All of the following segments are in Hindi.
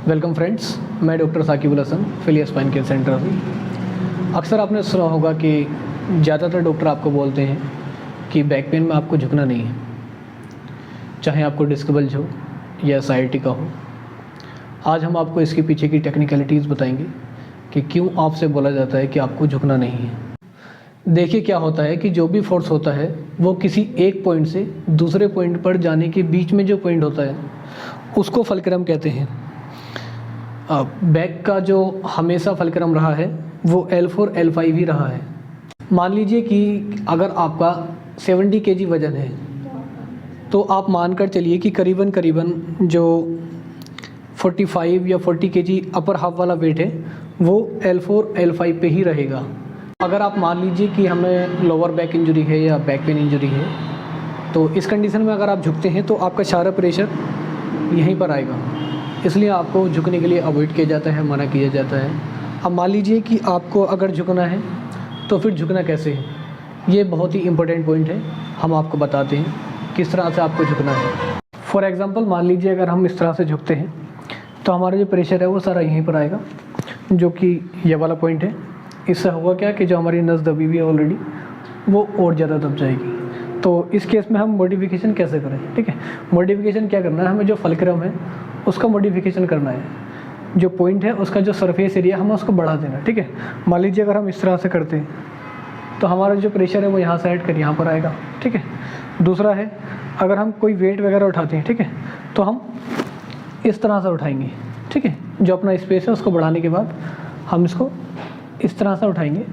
वेलकम फ्रेंड्स, मैं doctor Saqibul Hasan, Philia spine care centre से। अक्सर आपने सुना होगा कि ज़्यादातर डॉक्टर आपको बोलते हैं कि बैक पेन में आपको झुकना नहीं है, चाहे आपको डिस्क बल्ज हो या साइटिका का हो। आज हम आपको इसके पीछे की टेक्निकलिटीज़ बताएंगे कि क्यों आपसे बोला जाता है कि आपको झुकना नहीं है। देखिए क्या होता है कि जो भी फोर्स होता है वो किसी एक पॉइंट से दूसरे पॉइंट पर जाने के बीच में जो पॉइंट होता है उसको फलक्रम कहते हैं। बैक का जो हमेशा फलक्रम रहा है वो L4 L5 ही रहा है। मान लीजिए कि अगर आपका 70 kg वज़न है तो आप मानकर चलिए कि करीबन जो 45 या 40 kg अपर हाफ वाला वेट है वो L4 L5 पे ही रहेगा। अगर आप मान लीजिए कि हमें लोअर बैक इंजरी है या बैक पेन इंजरी है तो इस कंडीशन में अगर आप झुकते हैं तो आपका सारा प्रेशर यहीं पर आएगा, इसलिए आपको झुकने के लिए अवॉइड किया जाता है, मना किया जाता है। अब मान लीजिए कि आपको अगर झुकना है तो फिर झुकना कैसे है, ये बहुत ही इम्पोर्टेंट पॉइंट है। हम आपको बताते हैं किस तरह से आपको झुकना है। फॉर एग्ज़ाम्पल मान लीजिए अगर हम इस तरह से झुकते हैं तो हमारा जो प्रेशर है वो सारा यहीं पर आएगा, जो कि ये वाला पॉइंट है। इससे होगा क्या कि जो हमारी नस दबी हुई है ऑलरेडी वो और ज़्यादा दब जाएगी। तो इस केस में हम मॉडिफिकेशन कैसे करें, ठीक है। मॉडिफिकेशन क्या करना है, हमें जो फलक्रम है उसका मॉडिफिकेशन करना है। जो पॉइंट है उसका जो सरफेस एरिया हमें उसको बढ़ा देना, ठीक है। मान लीजिए अगर हम इस तरह से करते हैं तो हमारा जो प्रेशर है वो यहाँ से हट कर यहाँ पर आएगा, ठीक है। दूसरा है अगर हम कोई वेट वगैरह उठाते हैं, ठीक है, तो हम इस तरह से उठाएंगे, ठीक है। जो अपना स्पेस है उसको बढ़ाने के बाद हम इसको इस तरह से उठाएंगे।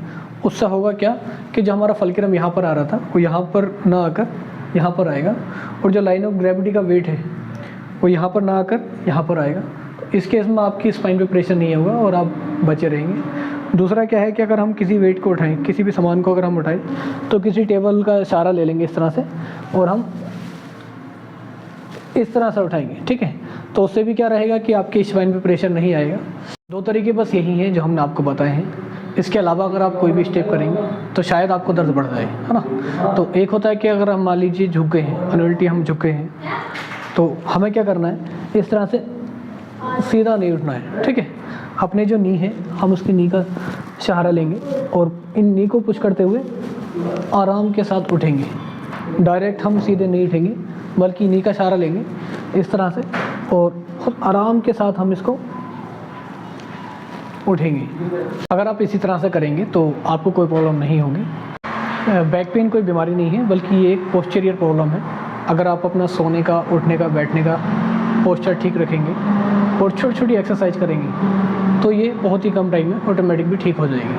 उससे होगा क्या कि जो हमारा फलक्रम यहाँ पर आ रहा था वो यहाँ पर ना आकर यहाँ पर आएगा, और जो लाइन ऑफ ग्रेविटी का वेट है वो यहाँ पर ना आकर यहाँ पर आएगा। तो इस केस में आपकी स्पाइन पे प्रेशर नहीं होगा और आप बचे रहेंगे। दूसरा क्या है कि अगर हम किसी वेट को उठाएं, किसी भी सामान को अगर हम उठाएं तो किसी टेबल का सहारा ले लेंगे इस तरह से, और हम इस तरह से उठाएंगे, ठीक है। तो उससे भी क्या रहेगा कि आपके स्पाइन पे प्रेशर नहीं आएगा। दो तरीके बस यही हैं जो हमने आपको बताए हैं। इसके अलावा अगर आप कोई भी स्टेप करेंगे तो शायद आपको दर्द बढ़ जाए, है ना। तो एक होता है कि अगर हम मान लीजिए झुक गए हैं, अनअल्टी हम झुक गए हैं, तो हमें क्या करना है, इस तरह से सीधा नहीं उठना है, ठीक है। अपने जो नी है हम उसकी नी का सहारा लेंगे और इन नी को पुश करते हुए आराम के साथ उठेंगे। डायरेक्ट हम सीधे नहीं उठेंगे बल्कि नी का सहारा लेंगे इस तरह से, और बहुत आराम के साथ हम इसको उठेंगे। अगर आप इसी तरह से करेंगे तो आपको कोई प्रॉब्लम नहीं होगी। बैक पेन कोई बीमारी नहीं है बल्कि ये एक पोस्चरियर प्रॉब्लम है। अगर आप अपना सोने का, उठने का, बैठने का पोस्चर ठीक रखेंगे और छोटी छोटी एक्सरसाइज करेंगे तो ये बहुत ही कम टाइम में ऑटोमेटिक भी ठीक हो जाएगी।